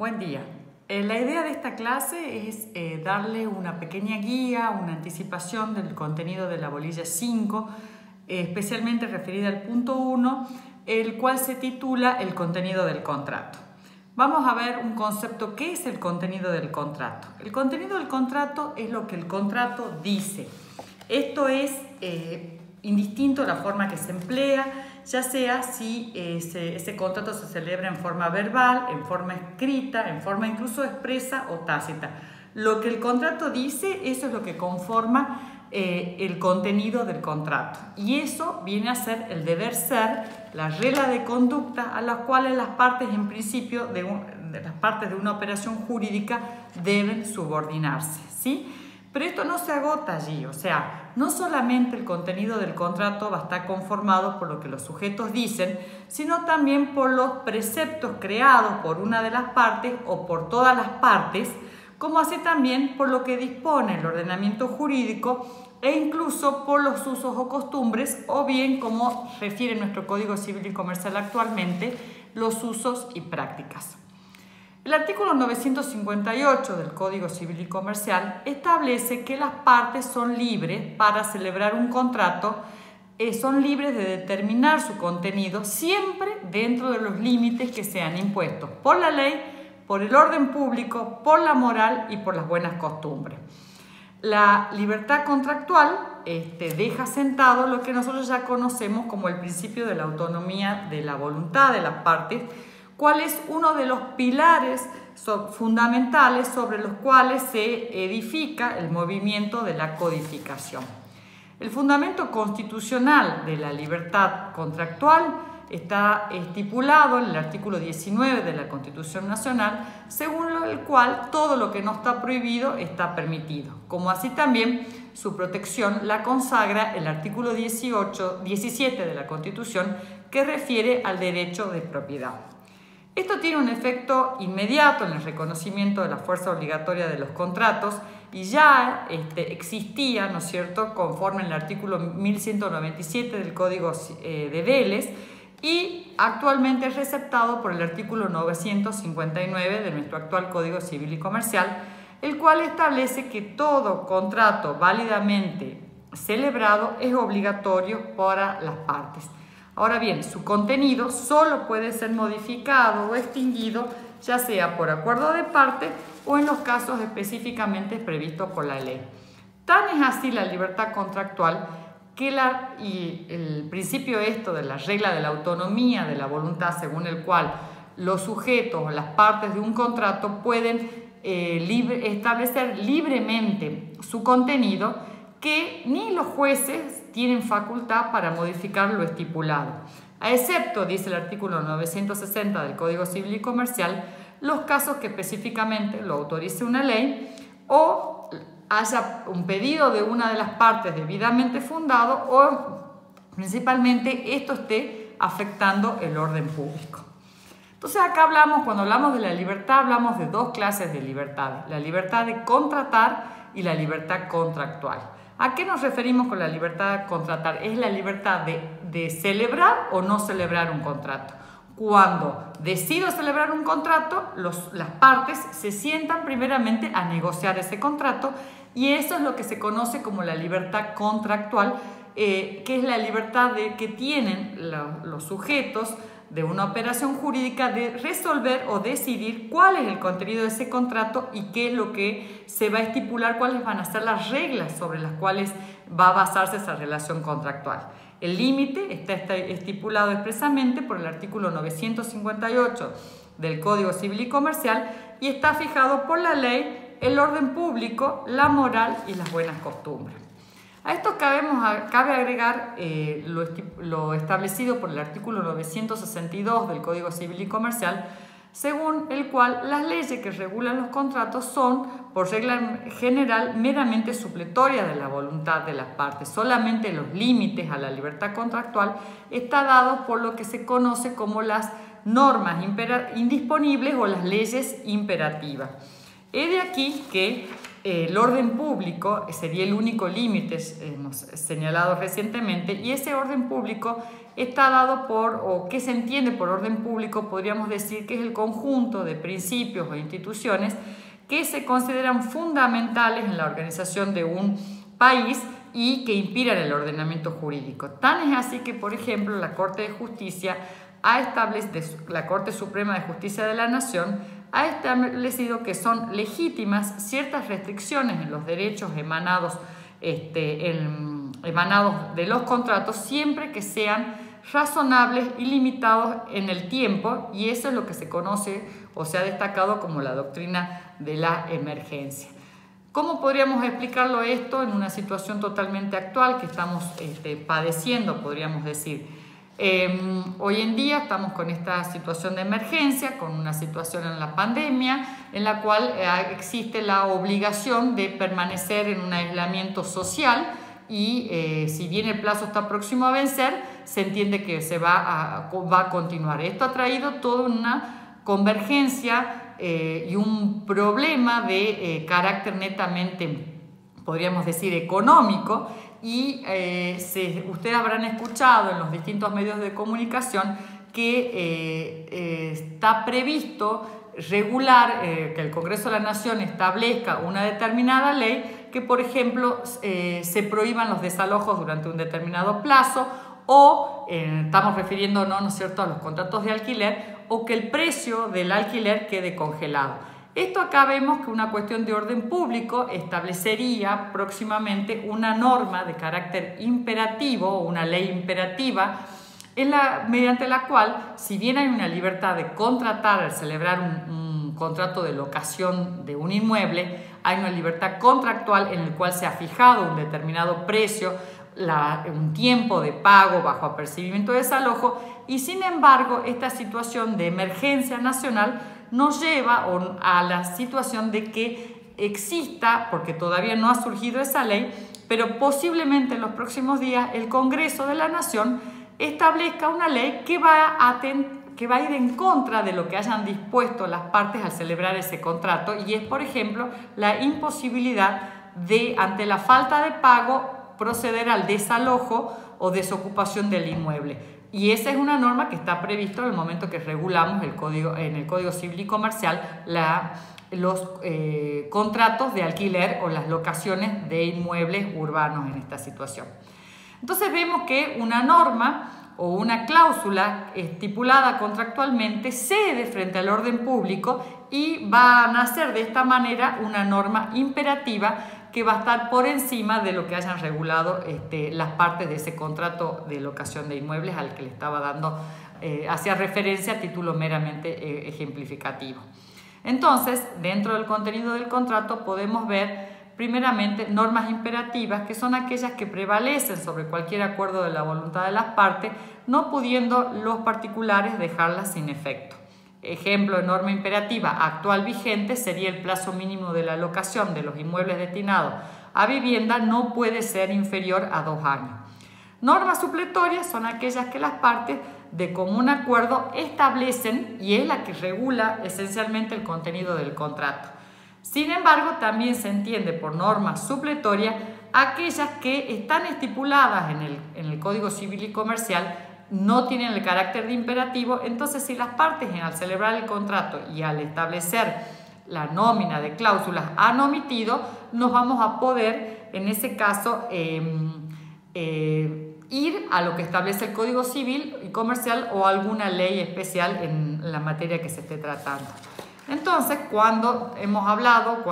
Buen día. La idea de esta clase es darle una pequeña guía, una anticipación del contenido de la bolilla 5, especialmente referida al punto 1, el cual se titula el contenido del contrato. Vamos a ver un concepto. ¿Qué es el contenido del contrato? El contenido del contrato es lo que el contrato dice. Esto es indistinto la forma que se emplea, ya sea si ese contrato se celebra en forma verbal, en forma escrita, en forma incluso expresa o tácita. Lo que el contrato dice, eso es lo que conforma el contenido del contrato. Y eso viene a ser el deber ser, la regla de conducta a las cuales las partes en principio de las partes de una operación jurídica deben subordinarse, ¿sí? Pero esto no se agota allí, o sea, no solamente el contenido del contrato va a estar conformado por lo que los sujetos dicen, sino también por los preceptos creados por una de las partes o por todas las partes, como así también por lo que dispone el ordenamiento jurídico e incluso por los usos o costumbres, o bien, como refiere nuestro Código Civil y Comercial actualmente, los usos y prácticas. El artículo 958 del Código Civil y Comercial establece que las partes son libres para celebrar un contrato, son libres de determinar su contenido siempre dentro de los límites que sean impuestos por la ley, por el orden público, por la moral y por las buenas costumbres. La libertad contractual deja sentado lo que nosotros ya conocemos como el principio de la autonomía de la voluntad de las partes, cuál es uno de los pilares fundamentales sobre los cuales se edifica el movimiento de la codificación. El fundamento constitucional de la libertad contractual está estipulado en el artículo 19 de la Constitución Nacional, según el cual todo lo que no está prohibido está permitido, como así también su protección la consagra el artículo 17 de la Constitución, que refiere al derecho de propiedad. Esto tiene un efecto inmediato en el reconocimiento de la fuerza obligatoria de los contratos y ya existía, ¿no es cierto?, conforme el artículo 1197 del Código de Vélez, y actualmente es receptado por el artículo 959 de nuestro actual Código Civil y Comercial, el cual establece que todo contrato válidamente celebrado es obligatorio para las partes. Ahora bien, su contenido solo puede ser modificado o extinguido, ya sea por acuerdo de parte o en los casos específicamente previstos por la ley. Tan es así la libertad contractual que el principio de la regla de la autonomía de la voluntad, según el cual los sujetos o las partes de un contrato pueden establecer libremente su contenido, que ni los jueces tienen facultad para modificar lo estipulado, a excepto, dice el artículo 960 del Código Civil y Comercial, los casos que específicamente lo autorice una ley o haya un pedido de una de las partes debidamente fundado o principalmente esto esté afectando el orden público. Entonces acá cuando hablamos de la libertad, hablamos de dos clases de libertad, la libertad de contratar y la libertad contractual. ¿A qué nos referimos con la libertad de contratar? Es la libertad de celebrar o no celebrar un contrato. Cuando decido celebrar un contrato, las partes se sientan primeramente a negociar ese contrato y eso es lo que se conoce como la libertad contractual, que es la libertad que tienen los sujetos de una operación jurídica de resolver o decidir cuál es el contenido de ese contrato y qué es lo que se va a estipular, cuáles van a ser las reglas sobre las cuales va a basarse esa relación contractual. El límite está estipulado expresamente por el artículo 958 del Código Civil y Comercial y está fijado por la ley, el orden público, la moral y las buenas costumbres. A esto cabe agregar lo establecido por el artículo 962 del Código Civil y Comercial, según el cual las leyes que regulan los contratos son, por regla general, meramente supletorias de la voluntad de las partes. Solamente los límites a la libertad contractual está dado por lo que se conoce como las normas indisponibles o las leyes imperativas. Es de aquí que el orden público sería el único límite señalado recientemente, y ese orden público está dado por, o que se entiende por orden público, podríamos decir que es el conjunto de principios o instituciones que se consideran fundamentales en la organización de un país y que inspiran el ordenamiento jurídico. Tan es así que, por ejemplo, la Corte de Justicia la Corte Suprema de Justicia de la Nación ha establecido que son legítimas ciertas restricciones en los derechos emanados de los contratos, siempre que sean razonables y limitados en el tiempo, y eso es lo que se conoce o se ha destacado como la doctrina de la emergencia. ¿Cómo podríamos explicarlo esto en una situación totalmente actual que estamos padeciendo, podríamos decir? Hoy en día estamos con esta situación de emergencia, con una situación en la pandemia, en la cual existe la obligación de permanecer en un aislamiento social y si bien el plazo está próximo a vencer, se entiende que va a continuar. Esto ha traído toda una convergencia y un problema de carácter netamente, podríamos decir, económico, y ustedes habrán escuchado en los distintos medios de comunicación que está previsto regular, que el Congreso de la Nación establezca una determinada ley que, por ejemplo, se prohíban los desalojos durante un determinado plazo, o estamos refiriéndonos, ¿no es cierto?, a los contratos de alquiler, o que el precio del alquiler quede congelado. Esto acá vemos que una cuestión de orden público establecería próximamente una norma de carácter imperativo, una ley imperativa, mediante la cual, si bien hay una libertad de contratar al celebrar un contrato de locación de un inmueble, hay una libertad contractual en el cual se ha fijado un determinado precio, un tiempo de pago bajo apercibimiento de desalojo, y sin embargo esta situación de emergencia nacional nos lleva a la situación de que exista, porque todavía no ha surgido esa ley, pero posiblemente en los próximos días el Congreso de la Nación establezca una ley que va a ir en contra de lo que hayan dispuesto las partes al celebrar ese contrato, y es, por ejemplo, la imposibilidad de, ante la falta de pago, proceder al desalojo o desocupación del inmueble. Y esa es una norma que está prevista en el momento que regulamos en el Código Civil y Comercial los contratos de alquiler o las locaciones de inmuebles urbanos en esta situación. Entonces vemos que una norma o una cláusula estipulada contractualmente cede frente al orden público y va a nacer de esta manera una norma imperativa que va a estar por encima de lo que hayan regulado las partes de ese contrato de locación de inmuebles al que le estaba dando, hacía referencia a título meramente ejemplificativo. Entonces, dentro del contenido del contrato podemos ver primeramente normas imperativas, que son aquellas que prevalecen sobre cualquier acuerdo de la voluntad de las partes, no pudiendo los particulares dejarlas sin efecto. Ejemplo de norma imperativa actual vigente sería el plazo mínimo de la locación de los inmuebles destinados a vivienda no puede ser inferior a 2 años. Normas supletorias son aquellas que las partes de común acuerdo establecen y es la que regula esencialmente el contenido del contrato. Sin embargo, también se entiende por normas supletorias aquellas que están estipuladas en el Código Civil y Comercial, no tienen el carácter de imperativo. Entonces, si las partes al celebrar el contrato y al establecer la nómina de cláusulas han omitido, nos vamos a poder, en ese caso, ir a lo que establece el Código Civil y Comercial o alguna ley especial en la materia que se esté tratando. Entonces, cuando hemos hablado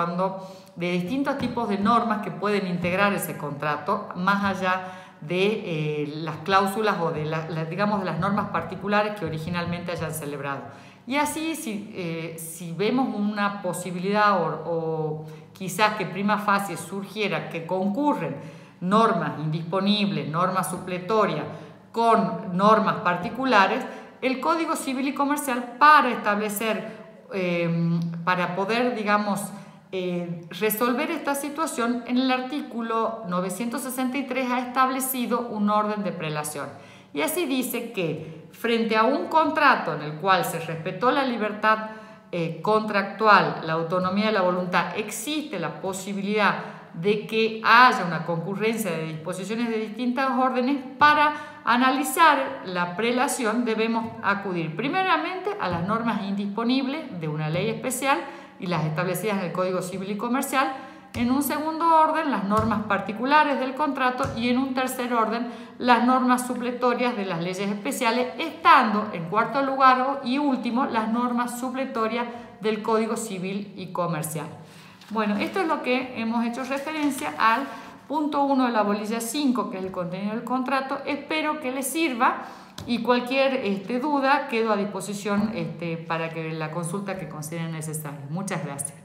de distintos tipos de normas que pueden integrar ese contrato, más allá de las cláusulas o de las normas particulares que originalmente hayan celebrado. Y así, si vemos una posibilidad o quizás que prima facie surgiera que concurren normas indisponibles, normas supletorias con normas particulares, el Código Civil y Comercial para poder, resolver esta situación, en el artículo 963 ha establecido un orden de prelación. Y así dice que frente a un contrato en el cual se respetó la libertad contractual, la autonomía de la voluntad, existe la posibilidad de que haya una concurrencia de disposiciones de distintos órdenes. Para analizar la prelación debemos acudir primeramente a las normas indisponibles de una ley especial y las establecidas en el Código Civil y Comercial. En un segundo orden, las normas particulares del contrato, y en un tercer orden, las normas supletorias de las leyes especiales, estando en cuarto lugar y último las normas supletorias del Código Civil y Comercial. Bueno, esto es lo que hemos hecho referencia al punto 1 de la bolilla 5, que es el contenido del contrato. Espero que les sirva y cualquier duda quedo a disposición para que la consulta que consideren necesaria. Muchas gracias.